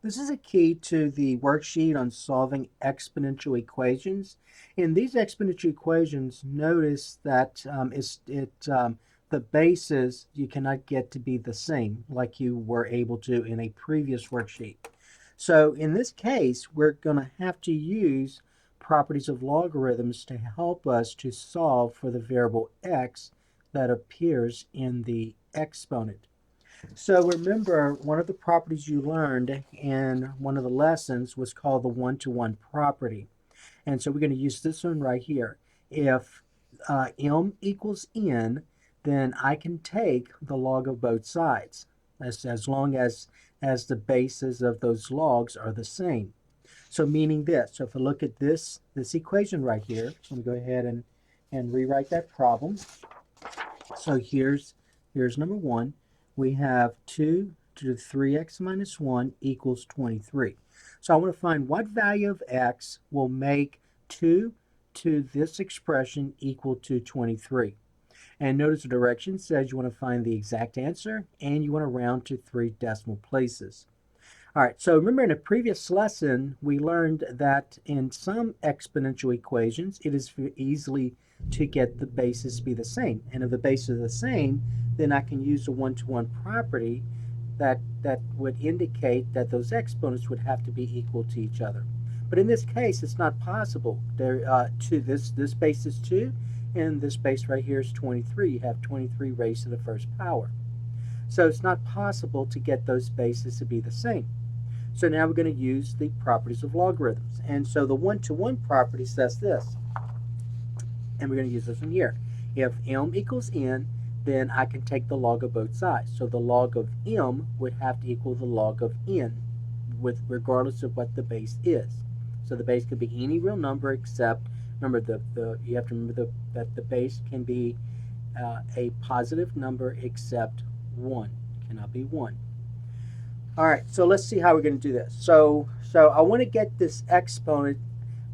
This is a key to the worksheet on solving exponential equations. In these exponential equations, notice that the bases you cannot get to be the same like you were able to in a previous worksheet. So in this case, we're going to have to use properties of logarithms to help us to solve for the variable x that appears in the exponent. So remember, one of the properties you learned in one of the lessons was called the one-to-one property. And so we're going to use this one right here. If m equals n, then I can take the log of both sides, as long as the bases of those logs are the same. So meaning this, so if I look at this equation right here, so I'm going to go ahead and rewrite that problem. So here's number one. We have 2 to the 3x minus 1 equals 23. So I want to find what value of x will make 2 to this expression equal to 23. And notice the direction says you want to find the exact answer and you want to round to 3 decimal places. All right, so remember in a previous lesson, we learned that in some exponential equations, it is easily to get the bases to be the same. And if the bases are the same, then I can use the one-to-one property that would indicate that those exponents would have to be equal to each other. But in this case, it's not possible. This base is 2, and this base right here is 23. You have 23 raised to the first power. So it's not possible to get those bases to be the same. So now we're going to use the properties of logarithms. And so the one-to-one property says this. And we're going to use this one here. If m equals n, then I can take the log of both sides. So the log of m would have to equal the log of n, regardless of what the base is. So the base could be any real number except, remember, you have to remember that the base can be a positive number except 1. It cannot be 1. All right, so let's see how we're going to do this. So I want to get this exponent,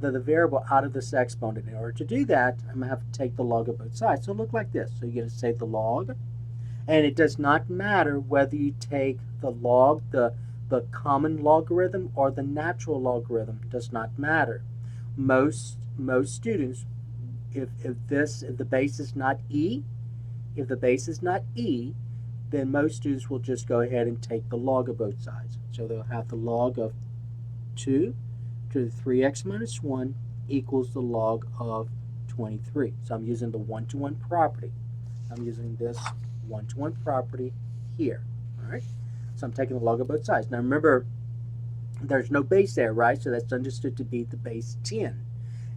the variable, out of this exponent. In order to do that, I'm going to have to take the log of both sides. So it'll look like this. So you're going to say the log, and it does not matter whether you take the log, the common logarithm, or the natural logarithm. It does not matter. Most students, if the base is not e, then most students will just go ahead and take the log of both sides. So they'll have the log of 2 to the 3x minus 1 equals the log of 23. So I'm using the one-to-one property. I'm using this one-to-one property here. All right. So I'm taking the log of both sides. Now remember, there's no base there, right? So that's understood to be the base 10.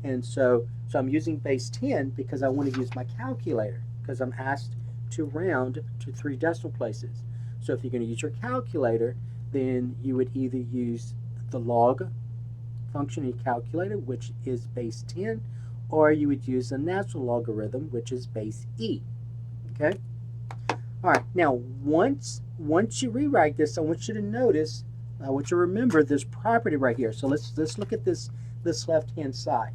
And so I'm using base 10 because I want to use my calculator, because I'm asked to round to 3 decimal places. So if you're going to use your calculator, then you would either use the log function in your calculator, which is base 10, or you would use a natural logarithm, which is base e. Okay? All right, now once you rewrite this, I want you to notice, I want you to remember this property right here. So let's look at this left-hand side.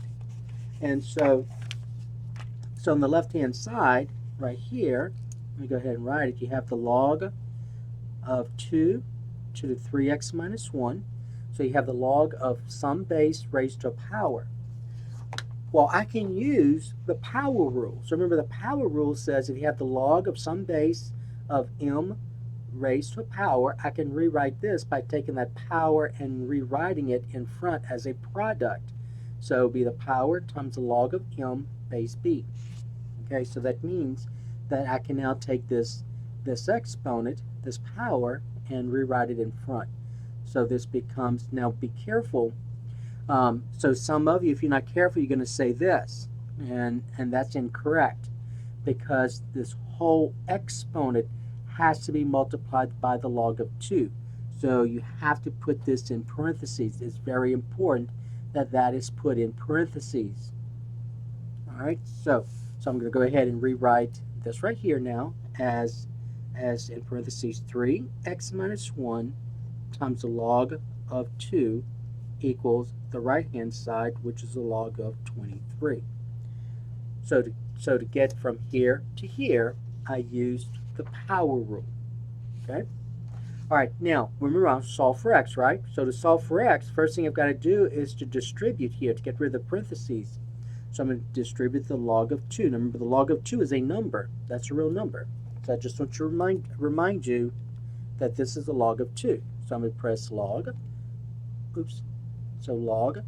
And so on the left-hand side, right here, let me go ahead and write it. You have the log of 2 to the 3x minus 1. So you have the log of some base raised to a power. Well, I can use the power rule. So remember, the power rule says if you have the log of some base of m raised to a power, I can rewrite this by taking that power and rewriting it in front as a product. So it will be the power times the log of m base b. Okay, so that means that I can now take this exponent, this power, and rewrite it in front. So this becomes, now be careful. So some of you, if you're not careful, you're going to say this, and that's incorrect, because this whole exponent has to be multiplied by the log of 2. So you have to put this in parentheses. It's very important that that is put in parentheses. All right, so I'm going to go ahead and rewrite this right here now as in parentheses 3x minus 1 times the log of 2 equals the right-hand side, which is the log of 23. So to get from here to here, I used the power rule. Okay? All right, now remember I'll solve for x, right? So to solve for x, first thing I've got to do is to distribute here to get rid of the parentheses. So I'm going to distribute the log of 2. Now remember, the log of 2 is a number. That's a real number. So I just want to remind you that this is the log of 2. So I'm going to press log. Oops. So log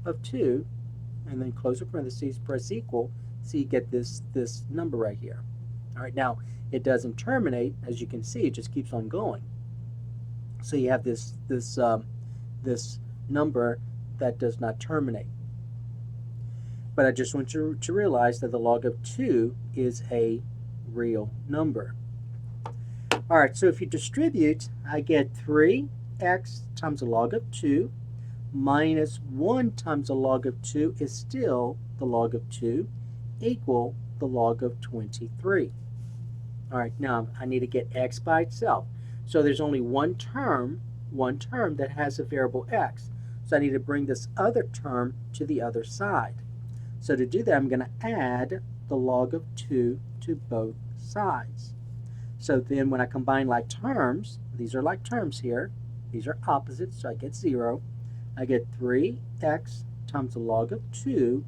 of 2, and then close the parentheses, press equal, so you get this number right here. All right, now it doesn't terminate, as you can see, it just keeps on going. So you have this number that does not terminate. But I just want you to realize that the log of 2 is a real number. All right, so if you distribute, I get 3x times the log of 2 minus 1 times the log of 2 is still the log of 2 equal the log of 23. All right, now I need to get x by itself. So there's only one term that has a variable x. So I need to bring this other term to the other side. So to do that, I'm going to add the log of 2 to both sides. So then when I combine like terms, these are like terms here. These are opposites, so I get 0. I get 3x times the log of 2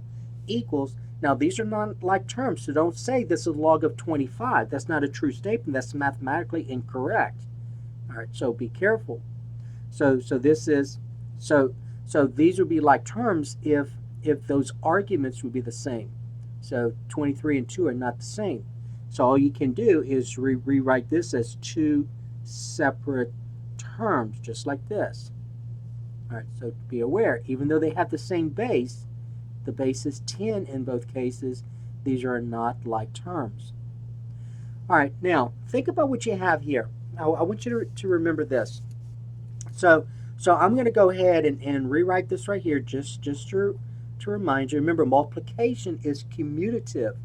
equals, now these are not like terms, so don't say this is log of 25. That's not a true statement. That's mathematically incorrect. All right, so be careful. So these would be like terms if those arguments would be the same. So 23 and 2 are not the same. So all you can do is rewrite this as 2 separate terms, just like this. All right, so be aware, even though they have the same base, the base is 10 in both cases, these are not like terms. All right, now think about what you have here. I want you to remember this. So I'm going to go ahead and rewrite this right here just to remind you. Remember, multiplication is commutative.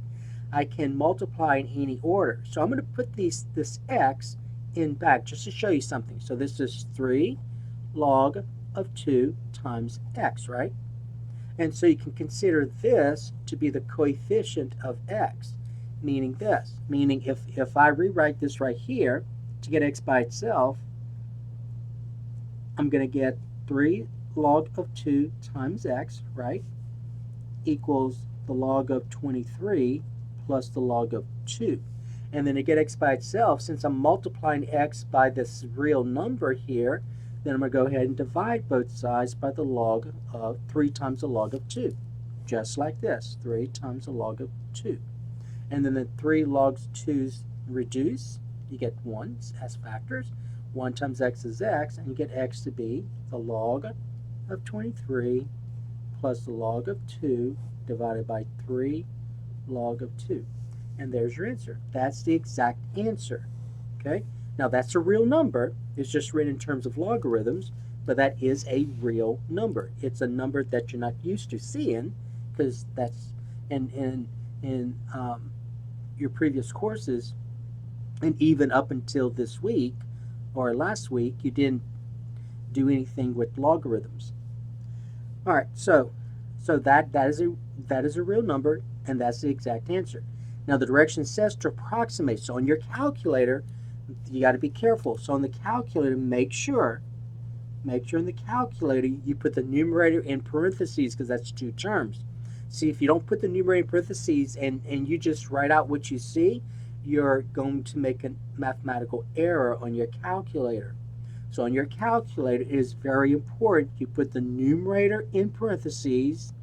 I can multiply in any order. So I'm going to put this x in back just to show you something. So this is 3 log of 2 times x, right? And so you can consider this to be the coefficient of x, meaning this. Meaning if I rewrite this right here to get x by itself, I'm going to get 3 log of 2 times x, right, equals the log of 23 plus the log of 2. And then to get x by itself, since I'm multiplying x by this real number here, then I'm going to go ahead and divide both sides by the log of 3 times the log of 2. Just like this, 3 times the log of 2. And then the 3 logs 2's reduce. You get 1s as factors. 1 times x is x, and you get x to be the log of 23 plus the log of 2 divided by 3 log of 2. And there's your answer. That's the exact answer. Okay? Now that's a real number. It's just written in terms of logarithms, but that is a real number. It's a number that you're not used to seeing, because that's in your previous courses, and even up until this week or last week, you didn't do anything with logarithms. All right, so that is a real number, and that's the exact answer. Now the direction says to approximate. So on your calculator, you got to be careful. So on the calculator, make sure in the calculator you put the numerator in parentheses, because that's 2 terms. See, if you don't put the numerator in parentheses and you just write out what you see, you're going to make a mathematical error on your calculator. So on your calculator, it is very important you put the numerator in parentheses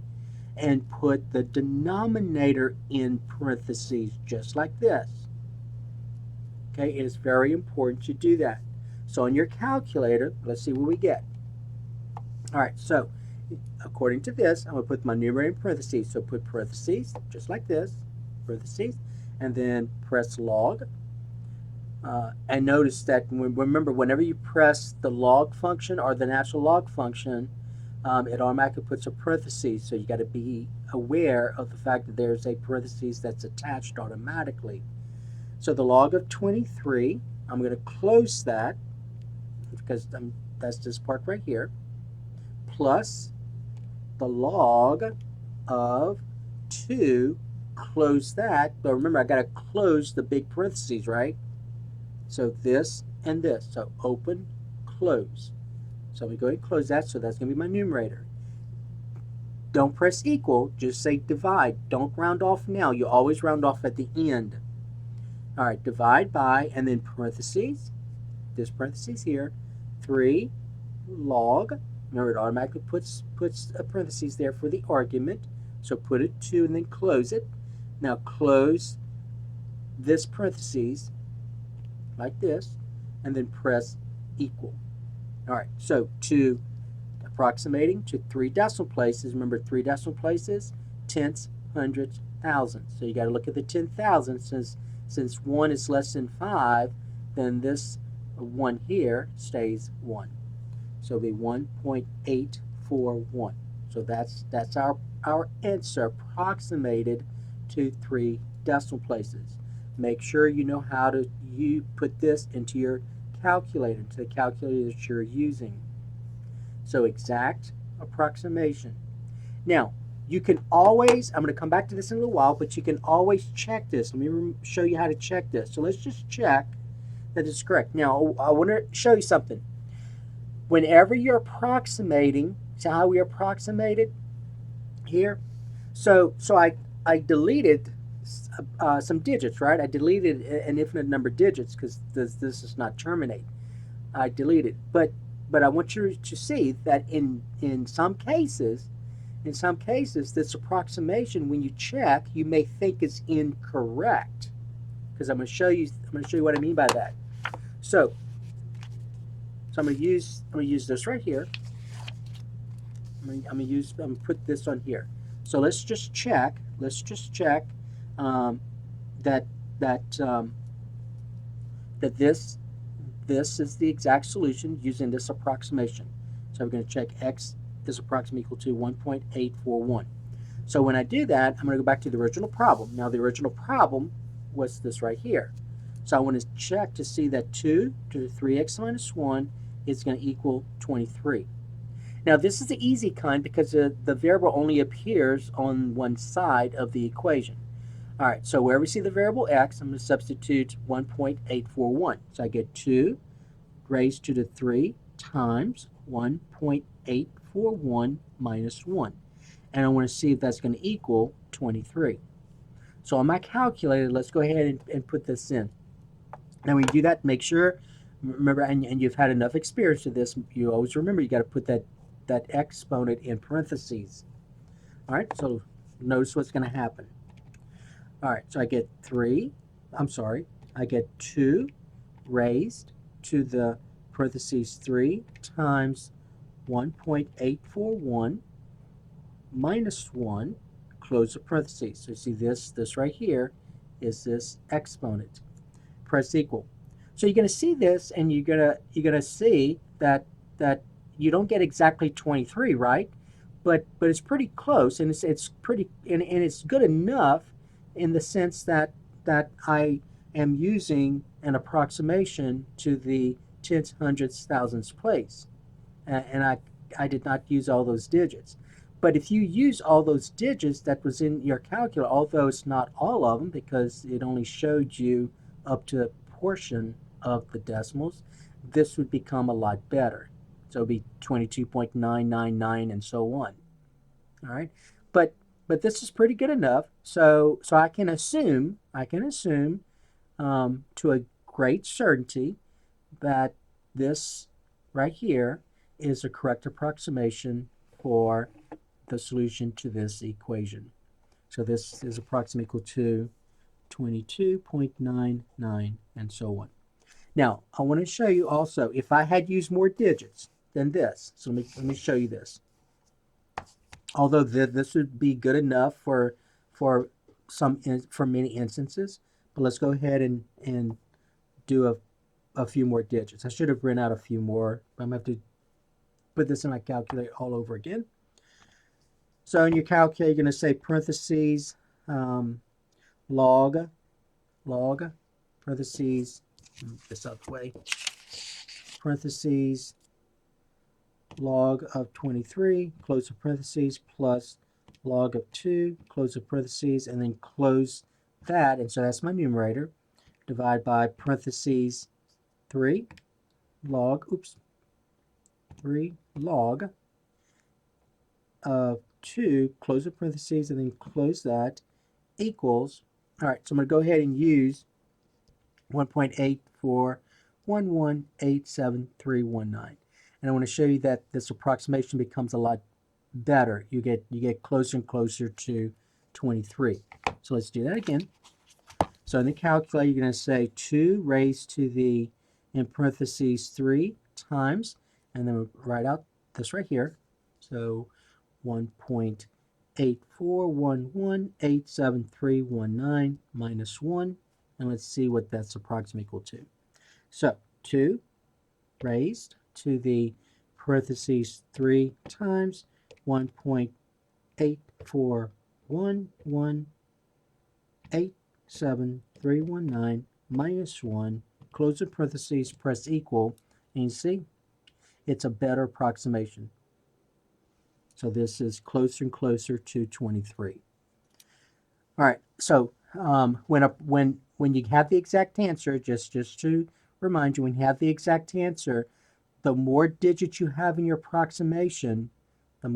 and put the denominator in parentheses, just like this. Okay, it is very important you do that. So on your calculator, let's see what we get. All right, so according to this, I'm going to put my numerator in parentheses. So put parentheses, just like this, parentheses, and then press log. And notice that, remember, whenever you press the log function or the natural log function, it automatically puts a parentheses. So you got to be aware of the fact that there's a parentheses that's attached automatically. So the log of 23, I'm going to close that, because that's this part right here, plus the log of 2, close that. But remember, I got to close the big parentheses, right? So this and this. So open close. So we go ahead and close that, so that's going to be my numerator. Don't press equal, just say divide. Don't round off now. You always round off at the end. All right, divide by, and then parentheses, this parentheses here, 3 log. Remember, it automatically puts a parentheses there for the argument. So put it 2 and then close it. Now close this parentheses like this, and then press equal. All right, so to approximating to 3 decimal places. Remember, 3 decimal places, tenths, hundredths, thousands. So you got to look at the 10,000. Since 1 is less than 5, then this 1 here stays 1. So it'll be 1.841. So that's our answer, approximated to 3 decimal places. Make sure you know how to put this into your calculator, into the calculator that you're using. So exact approximation. Now, you can always, I'm going to come back to this in a little while, but you can always check this. Let me show you how to check this. So let's just check that it's correct. Now, I want to show you something. Whenever you're approximating, see how we approximated here? So I deleted some digits, right? I deleted an infinite number of digits because this does not terminate. I deleted, but I want you to see that in some cases, this approximation, when you check, you may think it's incorrect, because I'm going to show you what I mean by that. So I'm going to use this right here. I'm going to put this on here. So let's just check. That this is the exact solution using this approximation. So we're going to check x is approximately equal to 1.841. So when I do that, I'm going to go back to the original problem. Now the original problem was this right here. So I want to check to see that 2 to the 3x minus 1 is going to equal 23. Now this is the easy kind because the variable only appears on one side of the equation. All right, so wherever we see the variable x, I'm going to substitute 1.841. So I get 2 raised to the 3 times 1.841 minus 1. And I want to see if that's going to equal 23. So on my calculator, let's go ahead and put this in. Now when you do that, make sure, remember, and you've had enough experience with this, you always remember you got to put that exponent in parentheses. All right, so notice what's going to happen. All right, so I get 2 raised to the parentheses 3 times 1.841 minus 1, close the parentheses. So you see this right here is this exponent. Press equal. So you're going to see this, and you're gonna see that you don't get exactly 23, right? But it's pretty close, and it's pretty and it's good enough in the sense that I am using an approximation to the tenths, hundredths, thousandths place, and I did not use all those digits. But if you use all those digits that was in your calculator, although it's not all of them because it only showed you up to a portion of the decimals, this would become a lot better. So it would be 22.999 and so on. All right, but this is pretty good enough. So I can assume to a great certainty that this right here is a correct approximation for the solution to this equation. So this is approximately equal to 22.99 and so on. Now I want to show you also if I had used more digits than this. So let me show you this. Although this would be good enough for many instances, but let's go ahead and do a few more digits. I should have written out a few more, but I'm going to have to put this in my calculator all over again. So in your calculator, you're going to say parentheses log parentheses, move this out the way, parentheses log of 23, close the parentheses, plus log of 2, close the parentheses, and then close that, and so that's my numerator, divide by parentheses 3 log, 3 log of 2, close the parentheses, and then close that, equals, all right, so I'm going to go ahead and use 1.841187,319. And I want to show you that this approximation becomes a lot better. You get closer and closer to 23. So let's do that again. So in the calculator, you're going to say 2 raised to the, in parentheses, 3 times, and then we'll write out this right here. So 1.841187,319 minus 1, and let's see what that's approximately equal to. So 2 raised to the parentheses 3 times 1.841187,319 minus 1, close the parentheses, press equal, and you see it's a better approximation. So this is closer and closer to 23. All right, so when you have the exact answer, just to remind you, when you have the exact answer, the more digits you have in your approximation, the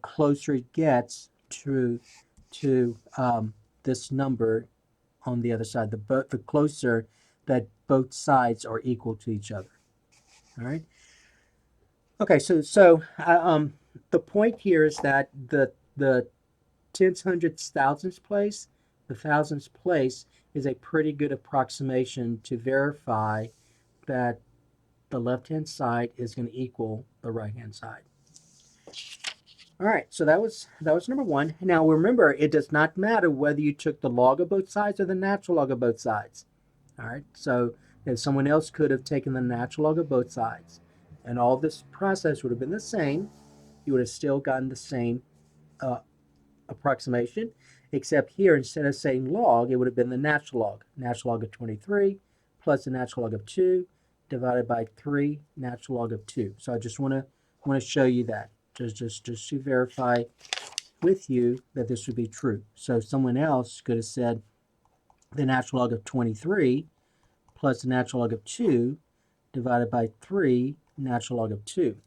closer it gets to this number on the other side. The closer that both sides are equal to each other. All right. Okay, so the point here is that the tens, hundreds, thousands place, the thousands place is a pretty good approximation to verify that the left-hand side is going to equal the right-hand side. All right, so that was number 1. Now remember, it does not matter whether you took the log of both sides or the natural log of both sides. All right, so if someone else could have taken the natural log of both sides, and all this process would have been the same, you would have still gotten the same approximation, except here, instead of saying log, it would have been the natural log of 23 plus the natural log of 2 divided by 3 natural log of 2. So I just want to show you that, just to verify with you that this would be true. So someone else could have said the natural log of 23 plus the natural log of 2 divided by 3 natural log of 2.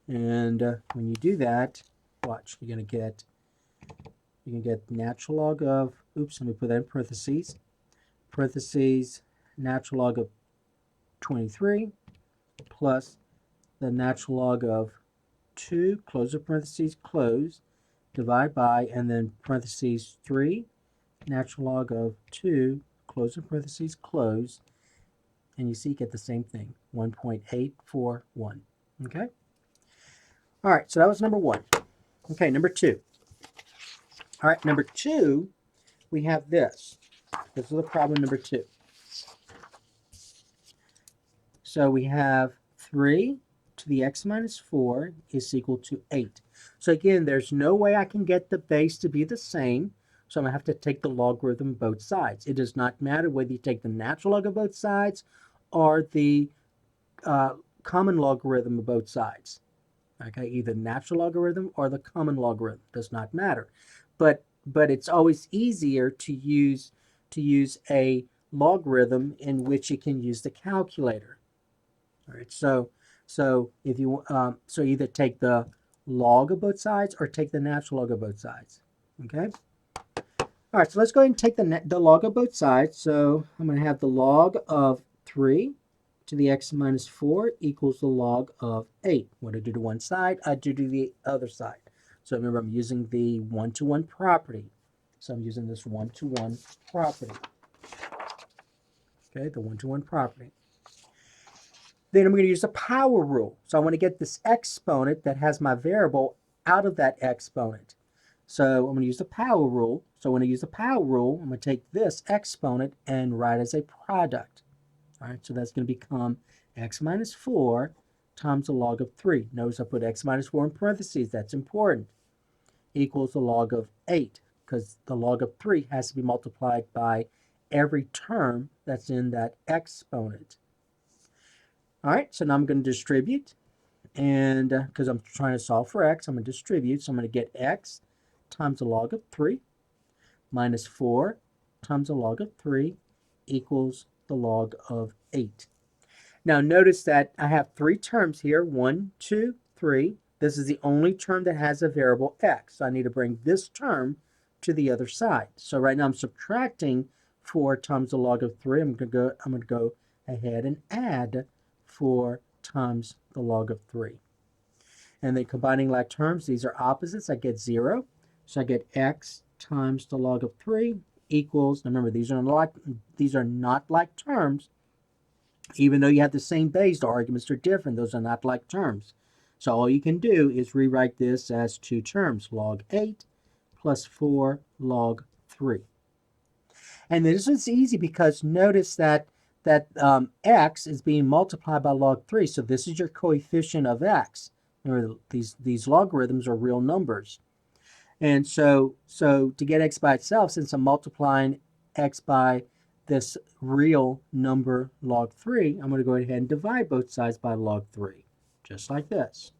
And when you do that, watch, you're going to get natural log of, oops, let me put that in parentheses, natural log of 23 plus the natural log of 2, close the parentheses, close, divide by, and then parentheses 3, natural log of 2, close the parentheses, close, and you see you get the same thing, 1.841. Okay? All right, so that was number 1. Okay, number 2. All right, number 2, we have this. This is the problem number 2. So we have 3 to the x minus 4 is equal to 8. So again, there's no way I can get the base to be the same, so I'm going to have to take the logarithm of both sides. It does not matter whether you take the natural log of both sides or the common logarithm of both sides. Okay, either natural logarithm or the common logarithm, does not matter. But it's always easier to use a logarithm in which you can use the calculator. All right, so if you so either take the log of both sides or take the natural log of both sides. Okay. All right, so let's go ahead and take the log of both sides. So I'm going to have the log of 3 to the x minus 4 equals the log of 8. What I do to one side, I do to the other side. So remember, I'm using the one-to-one property. So I'm using this one-to-one property. Okay, the one-to-one property. Then I'm going to use the power rule. So I want to get this exponent that has my variable out of that exponent. So I'm going to use the power rule. So when I use the power rule, I'm going to take this exponent and write as a product. All right, so that's going to become x minus 4 times the log of 3. Notice I put x minus 4 in parentheses. That's important. Equals the log of 8, because the log of 3 has to be multiplied by every term that's in that exponent. All right, so now I'm going to distribute. And because I'm trying to solve for x, I'm going to distribute. So I'm going to get x times the log of 3 minus 4 times the log of 3 equals the log of 8. Now notice that I have three terms here, 1, 2, 3. This is the only term that has a variable x. So I need to bring this term to the other side. So right now I'm subtracting 4 times the log of 3. I'm going to go ahead and add 4 times the log of 3. And then combining like terms, these are opposites. I get 0. So I get x times the log of 3 equals, remember these are not like terms. Even though you have the same base, the arguments are different. Those are not like terms. So all you can do is rewrite this as two terms, log 8 plus 4 log 3. And this is easy because notice that x is being multiplied by log 3. So this is your coefficient of x. Remember, these logarithms are real numbers. And so to get x by itself, since I'm multiplying x by this real number log 3, I'm going to go ahead and divide both sides by log 3, just like this.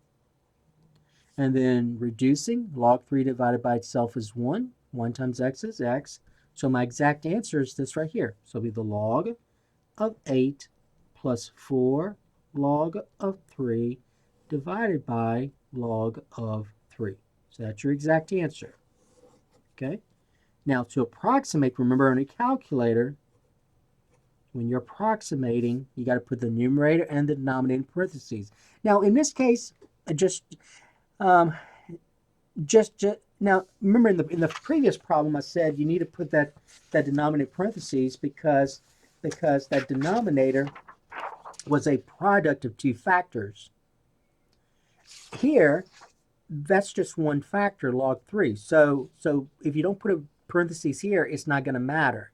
And then reducing, log 3 divided by itself is 1. 1 times x is x. So my exact answer is this right here. So it'll be the log of 8 plus 4 log of 3 divided by log of 3. So that's your exact answer. Okay? Now to approximate, remember on a calculator, when you're approximating, you got to put the numerator and the denominator in parentheses. Now in this case, now remember in the previous problem I said you need to put that denominator in parentheses because that denominator was a product of two factors. Here, that's just one factor, log 3. So if you don't put a parentheses here, it's not going to matter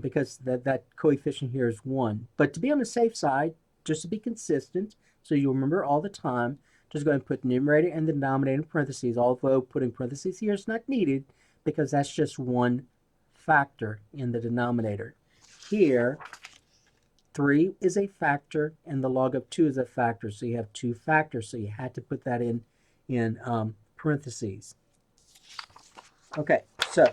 because that coefficient here is 1. But to be on the safe side, just to be consistent, so you'll remember all the time, just go ahead and put numerator and the denominator in parentheses, although putting parentheses here is not needed because that's just one factor in the denominator. Here, 3 is a factor and the log of 2 is a factor, so you have two factors, so you had to put that in parentheses. Okay, so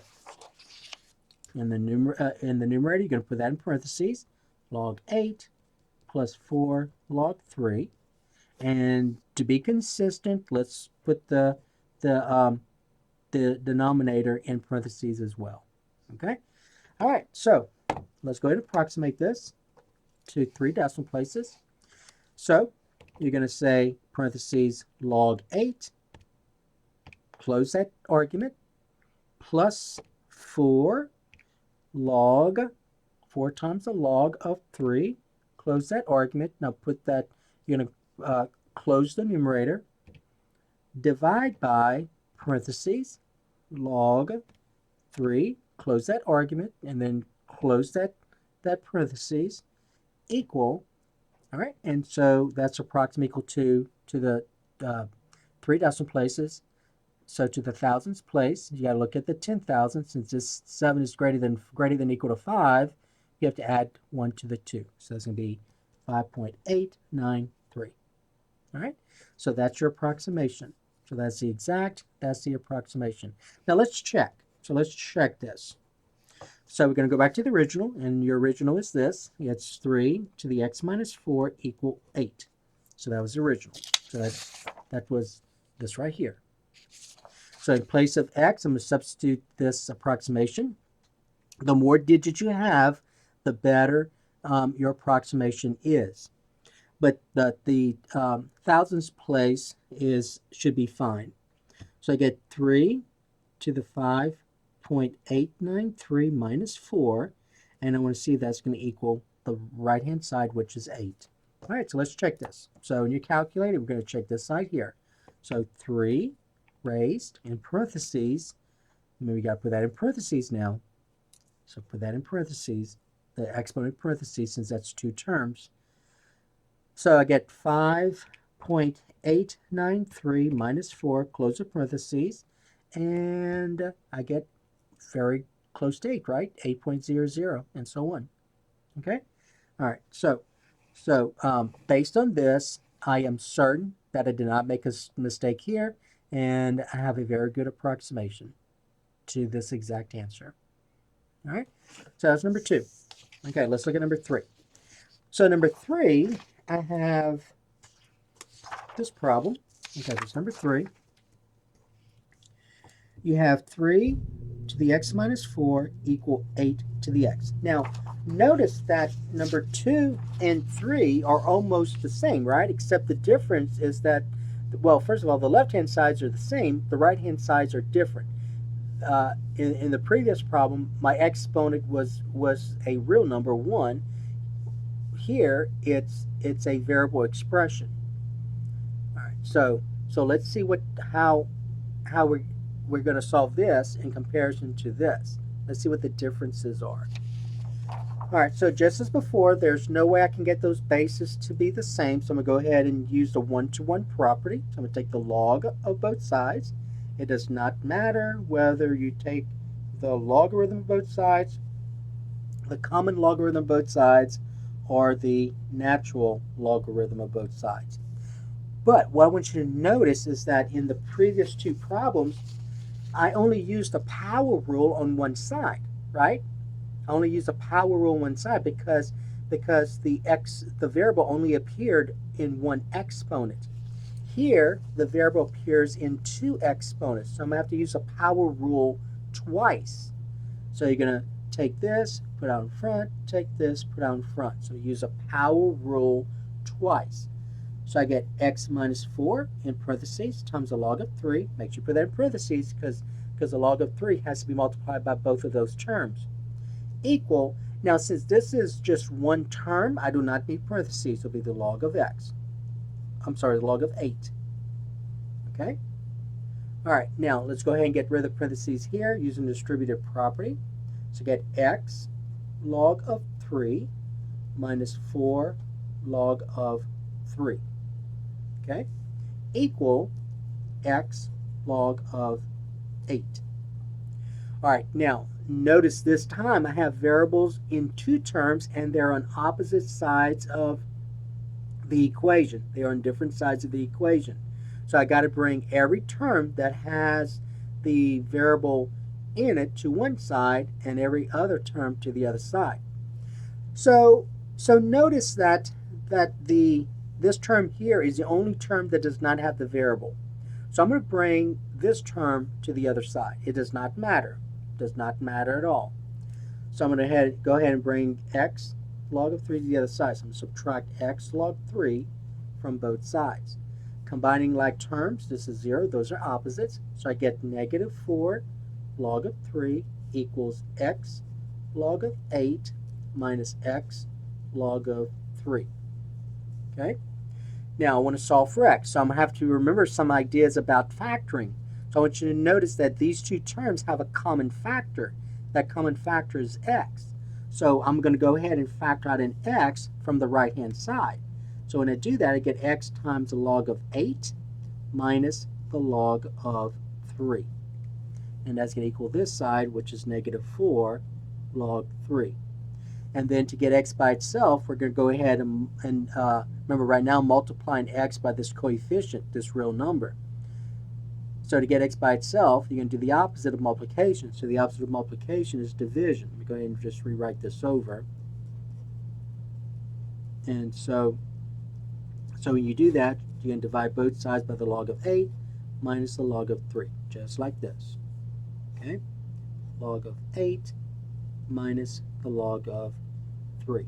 in the numerator, you're going to put that in parentheses, log 8 plus 4 log 3. And to be consistent, let's put the denominator in parentheses as well. Okay? All right, so let's go ahead and approximate this to 3 decimal places. So you're going to say parentheses log 8, close that argument, plus 4 log, 4 times the log of 3, close that argument. Now put that, you're going to close the numerator, divide by parentheses log 3, close that argument, and then close that parentheses, equal, all right, and so that's approximately equal to the 3 decimal places. So to the thousands place, you got to look at the 10,000. Since this 7 is greater than equal to 5, you have to add 1 to the 2. So that's going to be 5.893. All right, so that's your approximation. So that's the exact, that's the approximation. Now let's check. So let's check this. So we're going to go back to the original, and your original is this. It's 3 to the x minus 4 equal 8. So that was the original. So that was this right here. So in place of x, I'm going to substitute this approximation. The more digits you have, the better your approximation is. But the thousands place should be fine. So I get 3 to the 5.893 minus 4, and I want to see if that's going to equal the right-hand side, which is 8. All right, so let's check this. So in your calculator, we're going to check this side here. So 3 raised in parentheses, maybe we got to put that in parentheses now. So put that in parentheses, the exponent in parentheses, since that's two terms. So I get 5.893 minus 4, close the parentheses, and I get very close to 8, right? 8.00, and so on. Okay? All right, so based on this, I am certain that I did not make a mistake here, and I have a very good approximation to this exact answer. All right, so that's number 2. Okay, let's look at number 3. So number 3, I have this problem. Okay, this number 3. You have 3 to the x minus 4 equal 8 to the x. Now, notice that number 2 and 3 are almost the same, right? Except the difference is that, well, first of all, the left-hand sides are the same. The right-hand sides are different. In the previous problem, my exponent was a real number, 1. Here, it's a variable expression. All right, so let's see how we're going to solve this in comparison to this. Let's see what the differences are. All right, so just as before, there's no way I can get those bases to be the same, so I'm going to go ahead and use the one-to-one property. So I'm going to take the log of both sides. It does not matter whether you take the logarithm of both sides, the common logarithm of both sides, or the natural logarithm of both sides. But what I want you to notice is that in the previous 2 problems, I only used the power rule on one side, right? I only used the power rule on one side because the variable only appeared in one exponent. Here, the variable appears in 2 exponents, so I'm going to have to use the power rule twice. So you're going to take this, put out in front, take this, put out in front. So use a power rule twice. So I get x minus 4 in parentheses times the log of 3. Make sure you put that in parentheses because the log of 3 has to be multiplied by both of those terms. Equal, now since this is just one term, I do not need parentheses. It'll be the log of x. I'm sorry, the log of 8. Okay? All right, now let's go ahead and get rid of the parentheses here using the distributive property. So get x log of 3 minus 4 log of 3. Okay? Equal x log of 8. All right, now notice this time I have variables in 2 terms and they're on opposite sides of the equation. They are on different sides of the equation. So I got to bring every term that has the variable in it to one side and every other term to the other side. So notice that this term here is the only term that does not have the variable. So I'm going to bring this term to the other side. It does not matter. It does not matter at all. So I'm going to go ahead and bring x log of 3 to the other side. So I'm going to subtract x log 3 from both sides. Combining like terms, this is 0. Those are opposites. So I get negative 4 log of 3 equals x log of 8 minus x log of 3. Okay? Now I want to solve for x. So I'm going to have to remember some ideas about factoring. So I want you to notice that these 2 terms have a common factor. That common factor is x. So I'm going to go ahead and factor out an x from the right-hand side. So when I do that, I get x times the log of 8 minus the log of 3. And that's going to equal this side, which is negative 4 log 3. And then to get x by itself, we're going to go ahead and remember right now multiplying x by this coefficient, this real number. So to get x by itself, you're going to do the opposite of multiplication. So the opposite of multiplication is division. Let me go ahead and just rewrite this over. And so when you do that, you're going to divide both sides by the log of 8 minus the log of 3, just like this. Okay? Log of 8 minus the log of 3.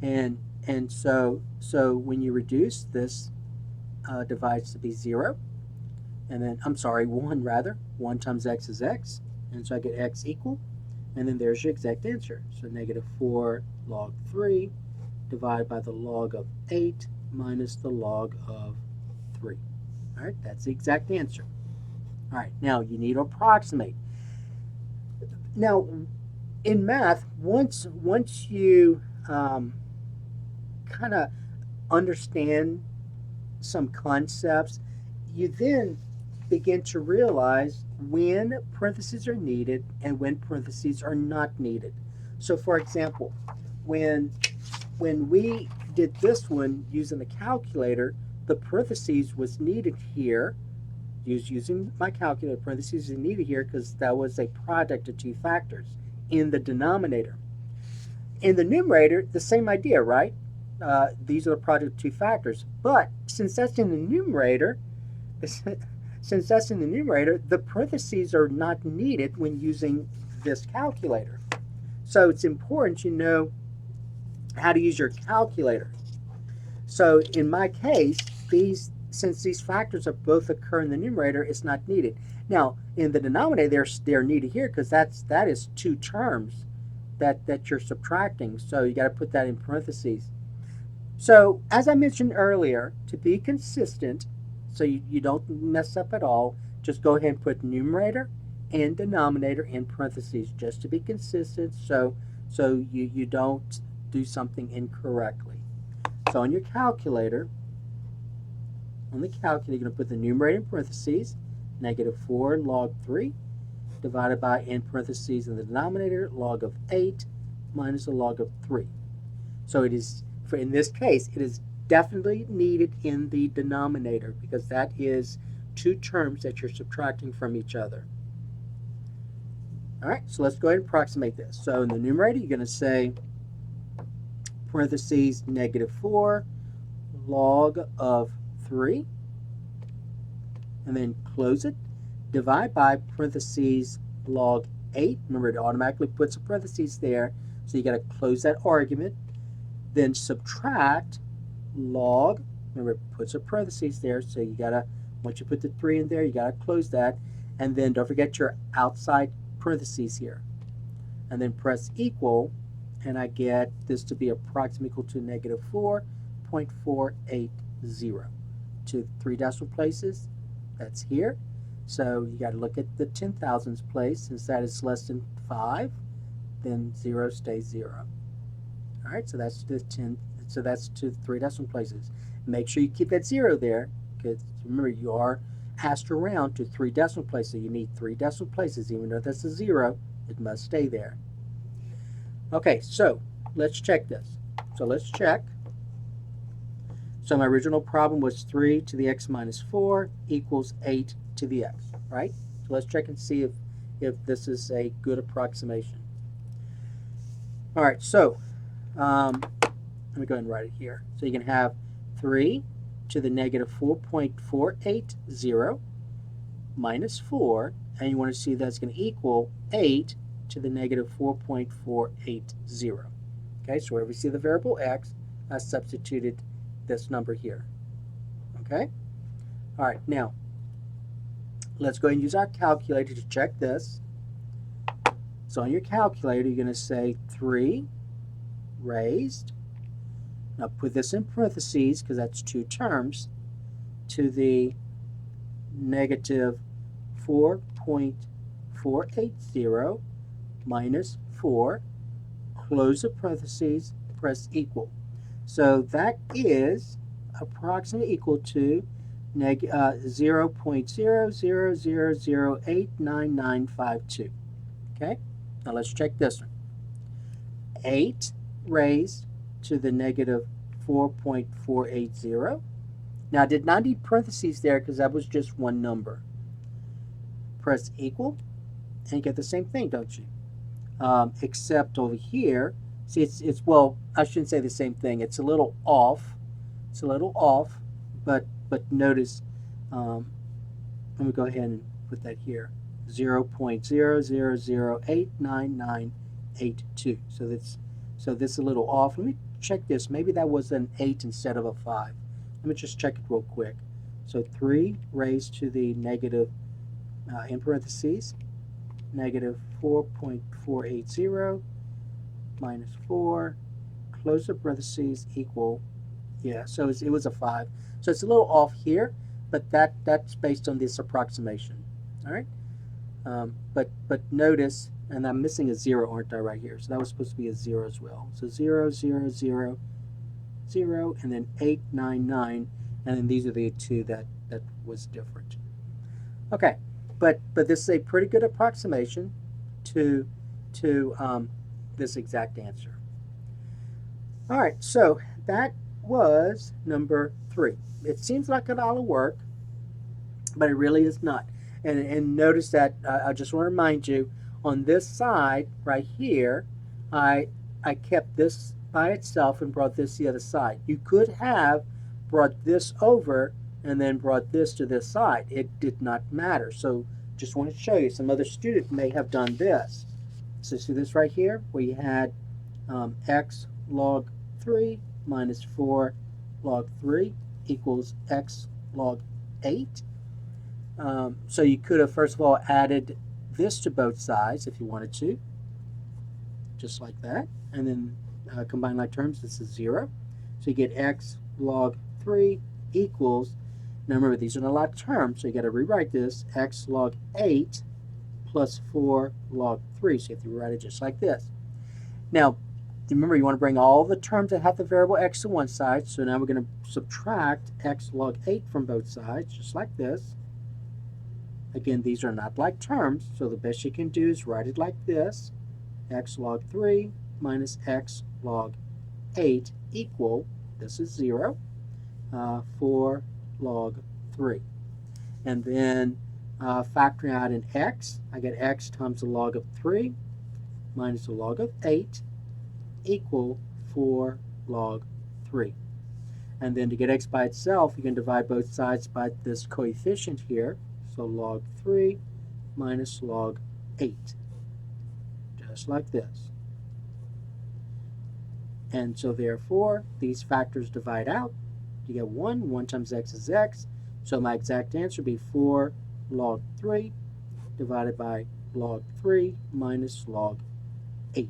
And so when you reduce, this divides to be 0. And then, I'm sorry, 1 rather. 1 times x is x. And so I get x equal. And then there's your exact answer. So negative 4 log 3 divided by the log of 8 minus the log of 3. All right, that's the exact answer. All right, now you need to approximate. Now, in math, once you kind of understand some concepts, you then begin to realize when parentheses are needed and when parentheses are not needed. So for example, when we did this one using the calculator, the parentheses was needed here. Using my calculator, parentheses is needed here because that was a product of 2 factors in the denominator. In the numerator, the same idea, right? These are the product of two factors. But since that's in the numerator, the parentheses are not needed when using this calculator. So it's important you know how to use your calculator. So in my case, since these factors both occur in the numerator, it's not needed. Now in the denominator, they're needed here because that is two terms that you're subtracting. So you got to put that in parentheses. So as I mentioned earlier, to be consistent, so you don't mess up at all, just go ahead and put numerator and denominator in parentheses just to be consistent, so you don't do something incorrectly. So on your calculator, you're going to put the numerator in parentheses, -4 log 3, divided by, in parentheses in the denominator, log of 8 minus the log of 3. So it is, in this case, it is definitely needed in the denominator because that is two terms that you're subtracting from each other. All right, so let's go ahead and approximate this. So in the numerator, you're going to say parentheses -4 log of 3, and then close it. Divide by parentheses log 8. Remember, it automatically puts a parentheses there, so you got to close that argument. Then subtract log. Remember, it puts a parentheses there, so you got to, once you put the 3 in there, you got to close that. And then don't forget your outside parentheses here. And then press equal, and I get this to be approximately equal to -4.480. To 3 decimal places, that's here. So you got to look at the 10,000s place. Since that is less than 5, then 0 stays 0. All right, so that's the 10. So that's to 3 decimal places. Make sure you keep that 0 there, because remember you are asked around to 3 decimal places. So you need 3 decimal places, even though that's a 0, it must stay there. Okay, so let's check this. So let's check. So my original problem was 3 to the x minus 4 equals 8 to the x, right? So let's check and see if this is a good approximation. All right, so let me go ahead and write it here. So you can have 3 to the -4.480 minus 4, and you want to see that's going to equal 8 to the -4.480. Okay, so wherever you see the variable x, I substituted this number here. Okay? All right, now let's go ahead and use our calculator to check this. So on your calculator, you're going to say 3 raised, now put this in parentheses because that's two terms, to the -4.480 minus 4, close the parentheses, press equal. So that is approximately equal to 0.0000899952. Okay, now let's check this one. 8 raised to the -4.480. Now I did not need parentheses there because that was just one number. Press equal and you get the same thing, don't you? Except over here, see, it's well, I shouldn't say the same thing. It's a little off. It's a little off, but notice. Let me go ahead and put that here. 0.00089982. So this is a little off. Let me check this. Maybe that was an 8 instead of a 5. Let me just check it real quick. So 3 raised to the negative, in parentheses, -4.480 minus 4, close the parentheses, equal, yeah, so it was a 5. So it's a little off here, but that's based on this approximation. All right, but notice, and I'm missing a 0, aren't I, right here? So that was supposed to be a 0 as well. So 0, 0, 0, 0, and then 899, and then these are the two that was different. Okay, but this is a pretty good approximation to this exact answer. All right, so that was number 3. It seems like a lot of work, but it really is not. And notice that I just want to remind you, on this side right here, I I kept this by itself and brought this to the other side. You could have brought this over and then brought this to this side. It did not matter. So just want to show you, some other student may have done this. So see this right here, where you had x log 3 minus 4 log 3 equals x log 8. So you could have first of all added this to both sides if you wanted to, just like that, and then combine like terms. This is 0. So you get x log 3 equals, now remember these are not like terms, so you got to rewrite this, x log 8 plus 4 log 3. So you have to rewrite it just like this. Now remember, you want to bring all the terms that have the variable x to one side, so now we're going to subtract x log 8 from both sides, just like this. Again, these are not like terms, so the best you can do is write it like this. X log 3 minus x log 8 equal, this is 0, 4 log 3. And then factoring out in x, I get x times the log of 3 minus the log of 8 equal 4 log 3. And then to get x by itself, you can divide both sides by this coefficient here. So log 3 minus log 8, just like this. And so therefore, these factors divide out. You get 1. 1 times x is x. So my exact answer would be 4 log 3 divided by log 3 minus log 8,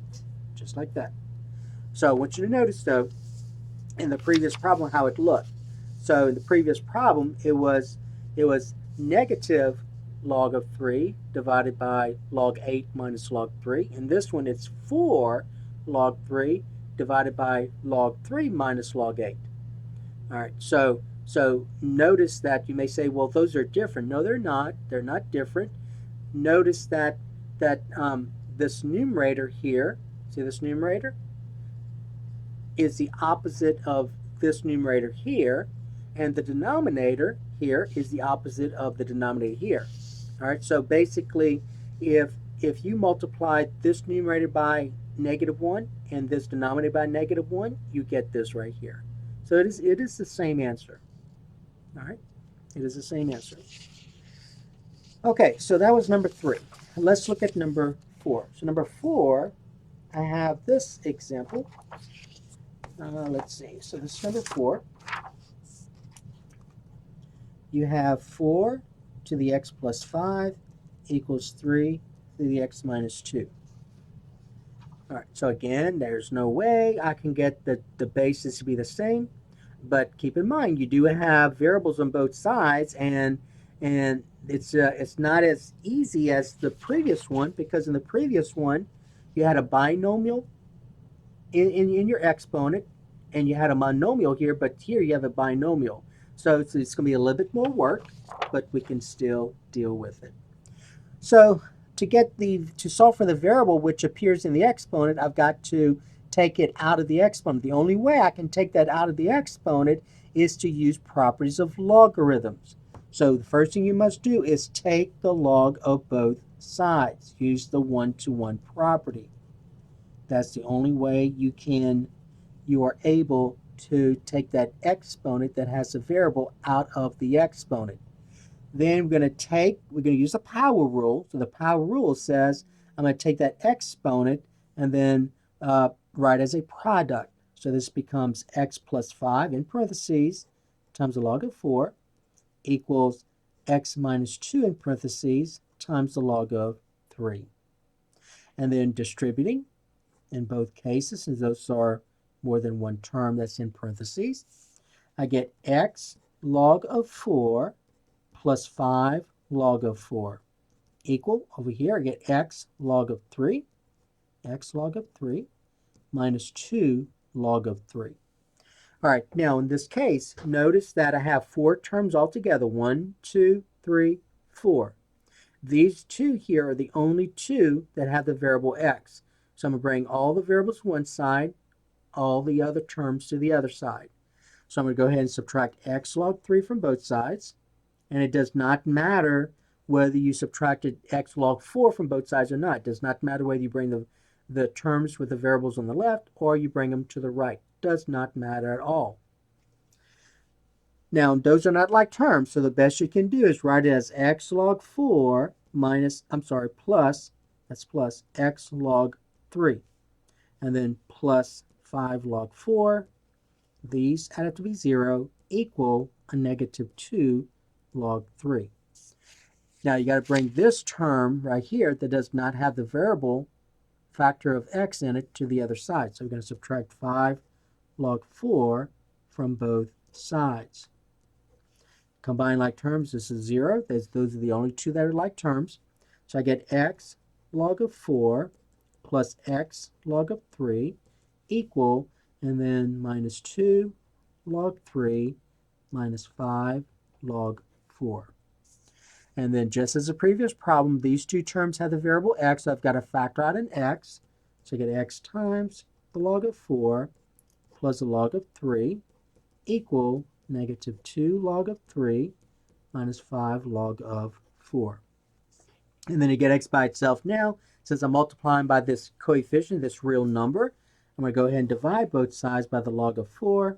just like that. So I want you to notice, though, in the previous problem how it looked. So in the previous problem, it was negative log of 3 divided by log 8 minus log 3. In this one, it's 4 log 3 divided by log 3 minus log 8. All right, so notice that you may say, well, those are different. No, they're not. They're not different. Notice that this numerator here, see this numerator, is the opposite of this numerator here, and the denominator here is the opposite of the denominator here. All right, so basically, if you multiply this numerator by -1 and this denominator by -1, you get this right here. So it is the same answer. All right, it is the same answer. Okay, so that was number 3. Let's look at number 4. So number 4, I have this example. Let's see. So this is number 4. You have 4 to the x plus 5 equals 3 to the x minus 2. All right, so again, there's no way I can get the bases to be the same, but keep in mind, you do have variables on both sides, and it's not as easy as the previous one, because in the previous one, you had a binomial in your exponent, and you had a monomial here, but here you have a binomial. So it's going to be a little bit more work, but we can still deal with it. So to solve for the variable which appears in the exponent, I've got to take it out of the exponent. The only way I can take that out of the exponent is to use properties of logarithms. So the first thing you must do is take the log of both sides. Use the 1-to-1 property. That's the only way you are able to take that exponent that has a variable out of the exponent. Then we're going to use the power rule. So the power rule says I'm going to take that exponent and then write as a product. So this becomes x plus 5 in parentheses times the log of 4 equals x minus 2 in parentheses times the log of 3. And then distributing in both cases, since those are more than one term that's in parentheses, I get x log of 4 plus 5 log of 4 equal, over here I get x log of 3 minus 2 log of 3. All right, now in this case, notice that I have 4 terms altogether, 1, 2, 3, 4. These 2 here are the only 2 that have the variable x. So I'm going to bring all the variables to one side, all the other terms to the other side. So I'm going to go ahead and subtract x log 3 from both sides. And it does not matter whether you subtracted x log 4 from both sides or not. It does not matter whether you bring the terms with the variables on the left, or you bring them to the right. Does not matter at all. Now, those are not like terms, so the best you can do is write it as x log 4 plus, that's plus x log 3, and then plus 5 log 4. These add up to be 0, equal a negative 2 log 3. Now, you got to bring this term right here that does not have the variable factor of x in it to the other side. So we're going to subtract 5 log 4 from both sides. Combine like terms, this is 0. Those are the only two that are like terms. So I get x log of 4 plus x log of 3 equal, and then minus 2 log 3 minus 5 log 4. And then just as the previous problem, these two terms have the variable x, so I've got to factor out an x. So I get x times the log of 4 plus the log of 3 equal negative 2 log of 3 minus 5 log of 4. And then to get x by itself now, since I'm multiplying by this coefficient, this real number, I'm going to go ahead and divide both sides by the log of 4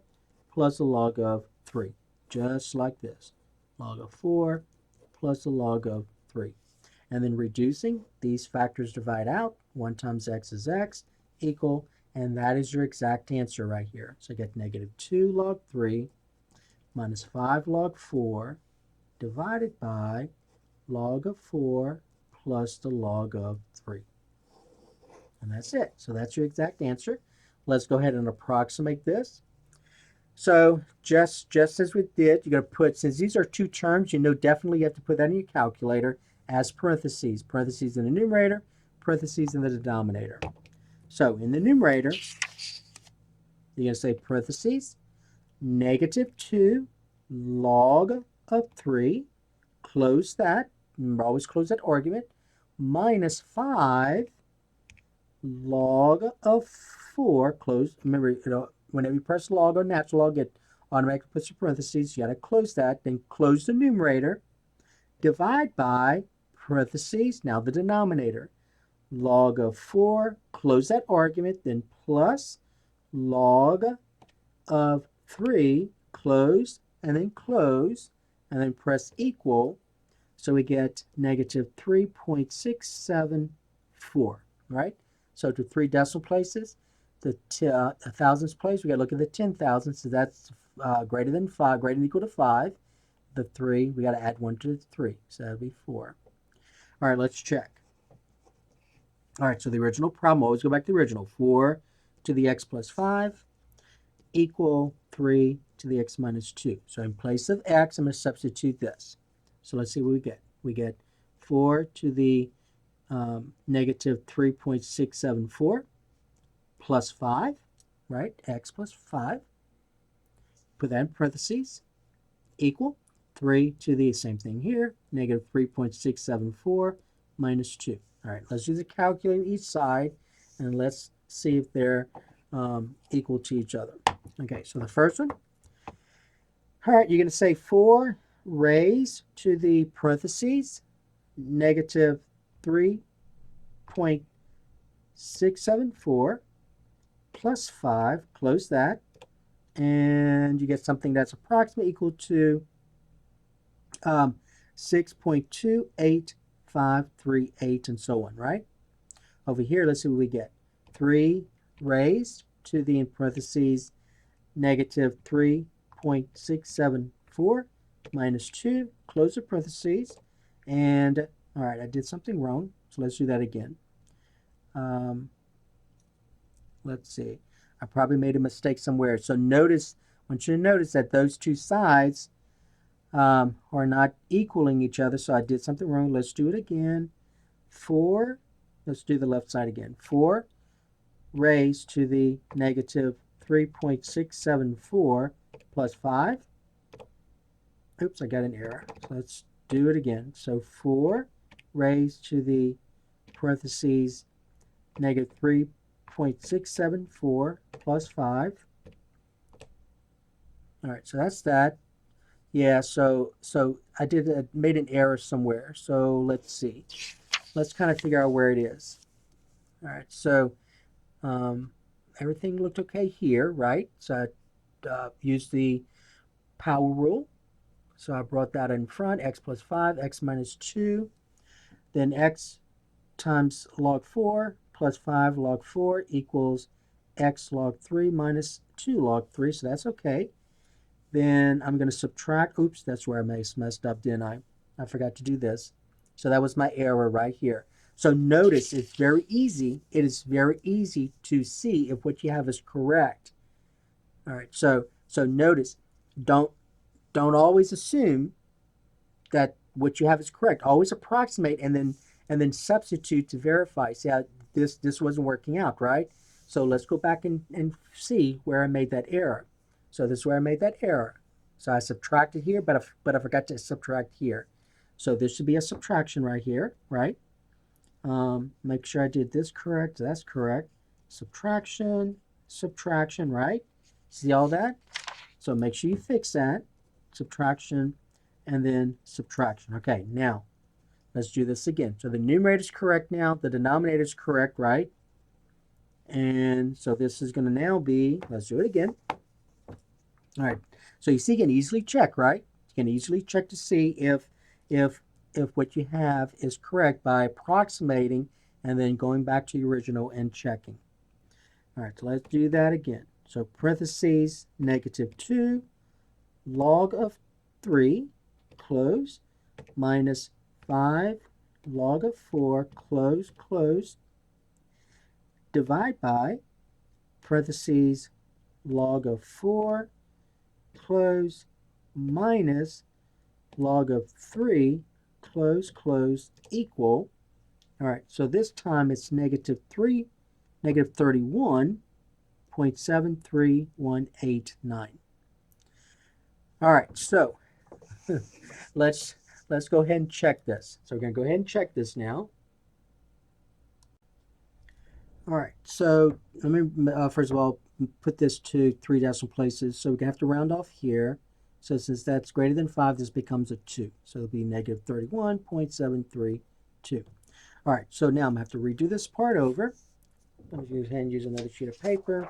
plus the log of 3, just like this. Log of 4 plus the log of 3. And then reducing, these factors divide out. 1 times x is x equal, and that is your exact answer right here. So I get negative 2 log 3 minus 5 log 4 divided by log of 4 plus the log of 3. And that's it. So that's your exact answer. Let's go ahead and approximate this. So just as we did, you're going to put, since these are two terms, you know definitely you have to put that in your calculator as parentheses. Parentheses in the numerator, parentheses in the denominator. So in the numerator, you're going to say parentheses, negative 2 log of 3, close that, remember always close that argument, minus 5 log of 4, close, remember, whenever you press log or natural log, it automatically puts your parentheses. You got to close that, then close the numerator, divide by parentheses, now the denominator. Log of 4, close that argument, then plus log of 3, close, and then press equal. So we get negative 3.674, right? So to 3 decimal places, the thousands place, we got to look at the 10,000, so that's greater than 5, greater than or equal to 5. The 3, we got to add 1 to the 3, so that would be 4. All right, let's check. All right, so the original problem, always go back to the original. 4 to the x plus 5 equal 3 to the x minus 2. So in place of x, I'm going to substitute this. So let's see what we get. We get 4 to the negative 3.674 plus 5, right? X plus 5. Put that in parentheses. Equal 3 to the same thing here, negative 3.674 minus 2. All right, let's use a calculator each side, and let's see if they're equal to each other. Okay, so the first one. All right, you're going to say 4 raised to the parentheses, negative 3.674 plus 5, close that, and you get something that's approximately equal to 6.28538 and so on, right? Over here, let's see what we get. 3 raised to the, in parentheses, negative 3.674 minus 2, close the parentheses, and, all right, I did something wrong, so let's do that again. Let's see. I probably made a mistake somewhere. So notice, I want you to notice that those two sides are not equaling each other, so I did something wrong. Let's do it again. 4, let's do the left side again. 4 raised to the negative 3.674 plus 5. Oops, I got an error. So let's do it again. So 4 raised to the parentheses negative 3.674 plus 5. All right, so that's that. Yeah, so I made an error somewhere. So let's see. Let's kind of figure out where it is. All right, so everything looked okay here, right? So I used the power rule. So I brought that in front, x plus 5, x minus 2, then x times log 4 plus 5 log 4 equals x log 3 minus 2 log 3, so that's okay. Then I'm going to subtract, oops, that's where I messed up, didn't I? I forgot to do this. So that was my error right here. So notice it's very easy. It is very easy to see if what you have is correct. All right, so notice, don't always assume that what you have is correct. Always approximate and then substitute to verify. See how this wasn't working out, right? So let's go back and see where I made that error. So this is where I made that error. So I subtracted here, but I forgot to subtract here. So this should be a subtraction right here, right? Make sure I did this correct. That's correct. Subtraction, subtraction, right? See all that? So make sure you fix that. Subtraction, and then subtraction. Okay, now let's do this again. So the numerator is correct now. The denominator is correct, right? And so this is going to now be, let's do it again. All right, so you see, you can easily check, right? You can easily check to see if what you have is correct by approximating and then going back to the original and checking. All right, so let's do that again. So parentheses, -2 log of 3, close, minus 5 log of 4, close, close, divide by, parentheses, log of 4, close, minus log of 3, close, close, equal. All right, so this time it's negative 31.73189. All right, so let's go ahead and check this. So we're going to go ahead and check this now. All right, so let me first of all put this to 3 decimal places. So we're going to have to round off here. So since that's greater than 5, this becomes a 2. So it'll be negative 31.732. All right, so now I'm going to have to redo this part over. Let me go ahead and use another sheet of paper.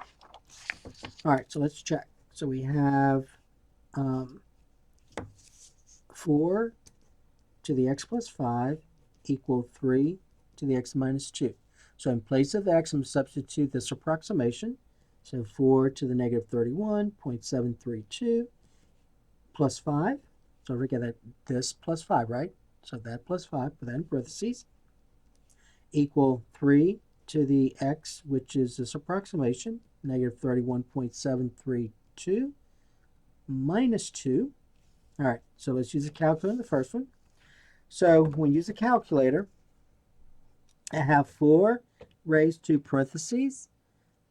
All right, so let's check. So we have 4 to the x plus 5 equal 3 to the x minus 2. So in place of x, I'm going to substitute this approximation. So 4 to the negative 31.732 plus 5. So we get that this plus 5, right? So that plus 5, put that in parentheses, equal 3 to the x, which is this approximation, negative 31.732 minus 2. All right, so let's use a calculator in the first one. So when you use a calculator, I have 4 raised to parentheses,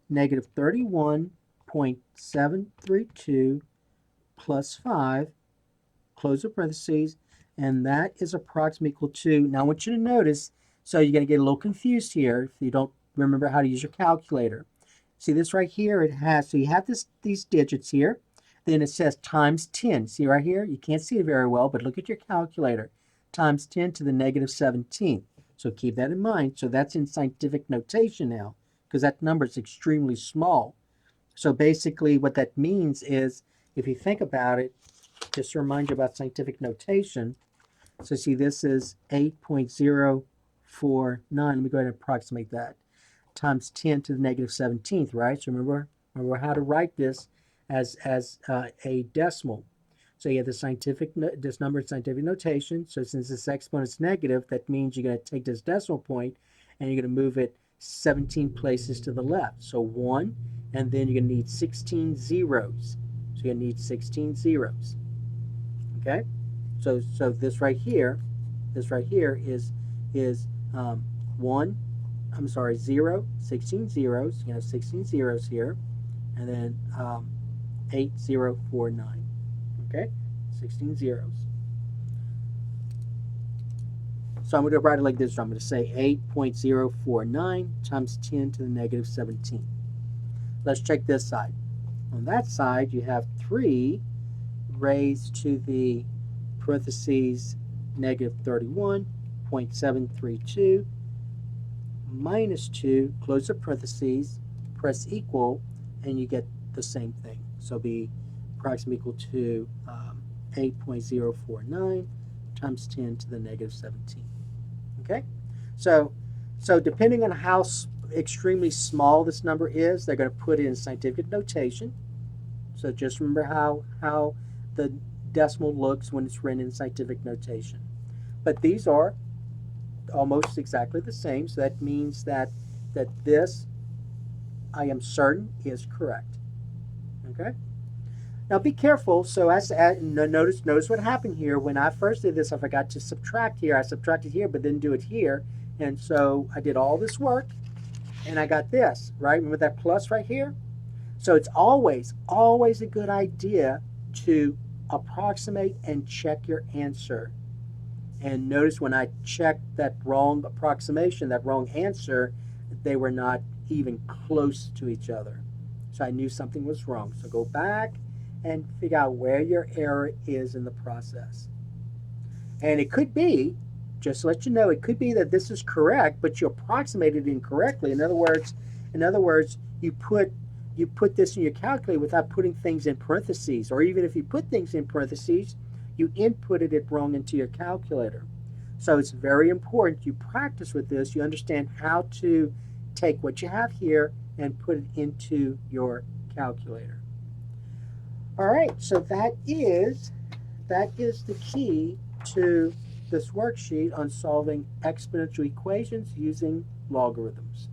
negative 31.732 plus 5, close the parentheses, and that is approximately equal to, now I want you to notice, so you're going to get a little confused here if you don't remember how to use your calculator. See this right here, it has, so you have these digits here, then it says times 10. See right here? You can't see it very well, but look at your calculator. Times 10 to the negative 17. So keep that in mind. So that's in scientific notation now, because that number is extremely small. So basically what that means is, if you think about it, just to remind you about scientific notation, so see this is 8.049. Let me go ahead and approximate that. Times 10 to the negative 17th, right? So remember how to write this as a decimal. So you have this number in scientific notation. So since this exponent's negative, that means you're going to take this decimal point and you're going to move it 17 places to the left. So 1, and then you're going to need 16 zeros. So you're going to need 16 zeros. Okay? So this right here is 0, 16 zeros. You're going to have 16 zeros here, and then 8049. Okay, 16 zeros. So I'm going to write it like this. So I'm going to say 8.049 times 10 to the negative 17. Let's check this side. On that side, you have 3 raised to the parentheses negative 31.732 minus 2, close the parentheses, press equal, and you get the same thing. So it'll be approximately equal to 8.049 times 10 to the negative 17. Okay? So depending on how extremely small this number is, they're going to put it in scientific notation. So just remember how the decimal looks when it's written in scientific notation. But these are almost exactly the same, so that means that this, I am certain, is correct. Okay? Now be careful. So notice what happened here. When I first did this, I forgot to subtract here. I subtracted here, but didn't do it here. And so I did all this work, and I got this, right? Remember that plus right here? So it's always a good idea to approximate and check your answer. And notice when I checked that wrong approximation, that wrong answer, they were not even close to each other. So I knew something was wrong. So go back and figure out where your error is in the process. And it could be, just to let you know, it could be that this is correct, but you approximated incorrectly. In other words, you put this in your calculator without putting things in parentheses, or even if you put things in parentheses, you inputted it wrong into your calculator. So it's very important you practice with this. You understand how to take what you have here and put it into your calculator. All right, so that is the key to this worksheet on solving exponential equations using logarithms.